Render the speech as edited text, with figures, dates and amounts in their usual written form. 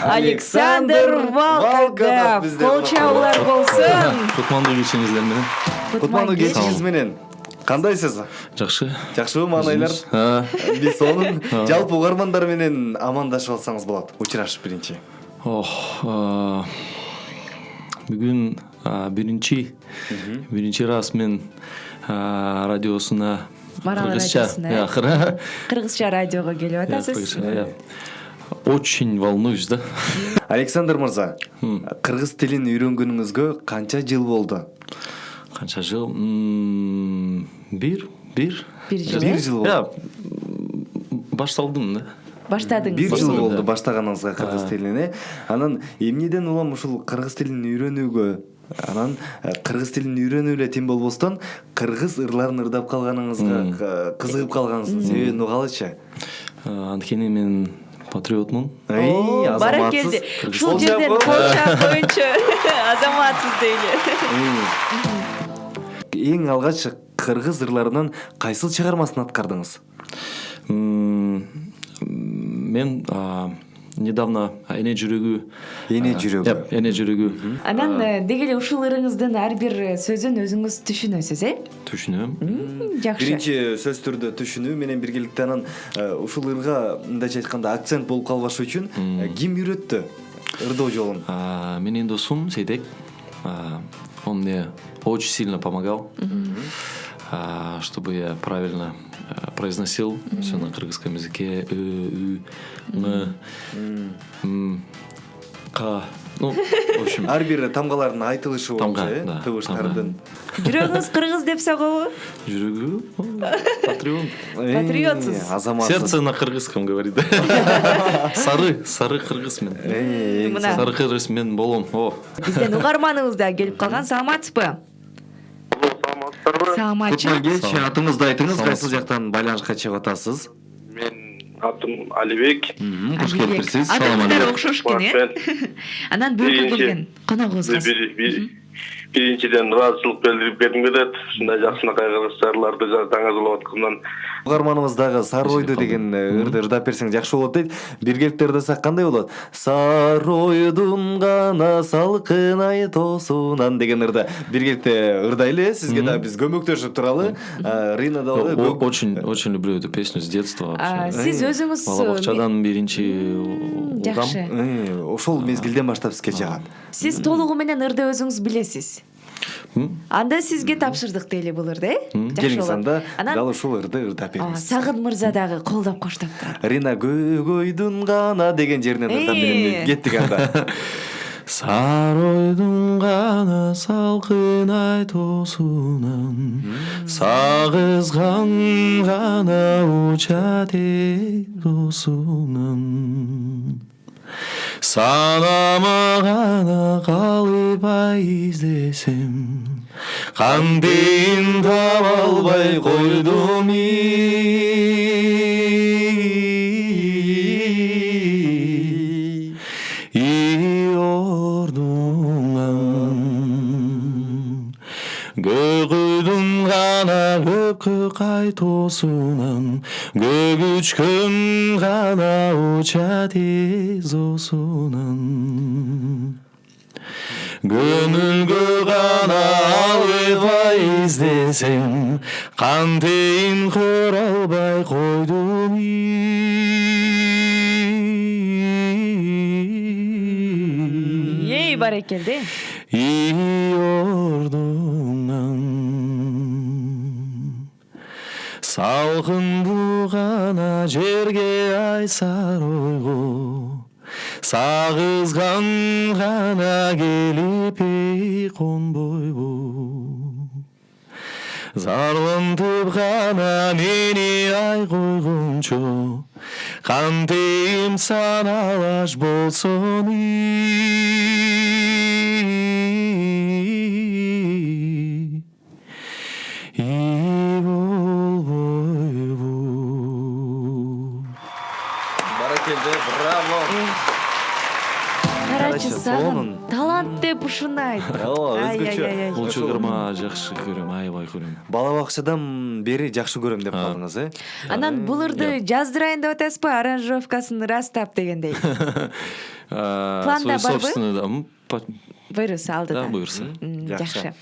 Александр Волкодав. Кол чабуулар болсун. Кутмандуу кечиңиздер менен. Кутмандуу кечиңиз менен. Кандайсыз? Жакшы. Жакшыбы маанайлар? Биз сонун жалпы угармандар менен амандашып алсаңыз болот. Учурашып биринчи. Бүгүн биринчи раз мен радиосуна Кыргызча радиого келип атасыз. Очень волнуюсь, да? Александр мырза, кыргыз тилин үйрөнгөнүңүзгө канча жыл болду? Канча жыл? Бир жыл болду. Башталдым да. Баштадыңыз. Бир жыл болду баштаганыңызга кыргыз тилине. Анан эмнеден улам ушул кыргыз тилин үйрөнүүгө, анан кыргыз тилин үйрөнүп эле тим болбостон кыргыз ырларын ырдап калганыңызга кызыгып калганыңыздын себебин угалычы? Анткени мен патриотмун. Баракелди. Ушул жерден колчак боюнча азаматсыз дейли. Эң алгач кыргыз ырларынан кайсыл чыгармасын аткардыңыз? Мен недавно эне жүрөгү. Анан деги эле ушул ырыңыздын ар бир сөзүн өзүңүз түшүнөсүз, Түшүнөм. Жакшы. Биринчи сөз түрдө түшүнүү менен биргеликте анан ушул ырга мындайча айтканда акцент болуп калбаш үчүн ким үйрөттү ырдоо жолун? Менин досум Сейдек. Он мне очень сильно помогал, чтобы я правильно произносил все на кыргызском языке. Ну, в общем. Ар бир тамгалардын айтылышы боюнча, табыштардын. Жүрөгүңүз кыргыз деп сагабы? Жүрөгү патриот. Патриотсуз. Азаматсыз. Сердце на кыргызском говорит. Сары кыргыз мен. Сары кыргыз мен болом. Бизден угарманыбыз да келип калган. Саламатсызбы? Саламатчы. Атыңызды айтыңыз, кайсыл жактан байланышка чыгып атасыз? Мен атым Алибек. Куш келипсиз? Адамдар окшош экен, Анан бөлкө келген коногубузга. Биринчиден ыраазычылык билдирип бергим келет. Ушундай жакшынакай кыргызчаларды жаздаңыз болуп аткандан. Угарманыбыздагы Сары ойду деген ырды ырдап берсең жакшы болот дейт. Биргеликте ырдасак кандай болот? Сары ойдун гана салкын ай тоосунан деген ырды. Биргеликте ырдайлы, сизге да биз көмөктөшүп туралы. Рина да Очень люблю эту песню с детства вообще. Сиз өзүңүз Бала бакчадан биринчи жакшы. Ошол мезгилден баштап сизге жагат. Сиз толугу менен ырды өзүңүз билесиз. Анда сизге тапшырдык дейли бул ырды, Келиңиз анда дал ушул ырды ырдап бериңиз. Сагын мырза дагы колдоп коштоп турат. Рина көйгөйдүн гана деген жеринен ырдап берем кеттик анда. Сары ойдун гана салкын ай тоосунан сагызган гана учат досунан санама гана калып ай издесем кандайын таба албай койдум Көкөйдүн гана көккө кайтуусунан көк үчкөн гана учат эзосунан көңүлгө гана албай издесем кантейин көрө албай койдум Баракелди. Салкын булгана жерге ай сары ойго сагызган гана келип конбойбу зарлантып гана мени ай койгончо кантейм саналаш болсун Браво. Карачы сагын талант деп ушуну айт. Өзгөчө. Бул чыгарма жакшы көрөм, аябай көрөм. Бала бакчадан бери жакшы көрөм деп калдыңыз, Анан бул ырды жаздырайын деп атасызбы, аранжировкасын ырастап дегендей. Планда свою барбы? собственную, да. Буюрса алды Да, да. буюрса. Жакшы. Жакшы.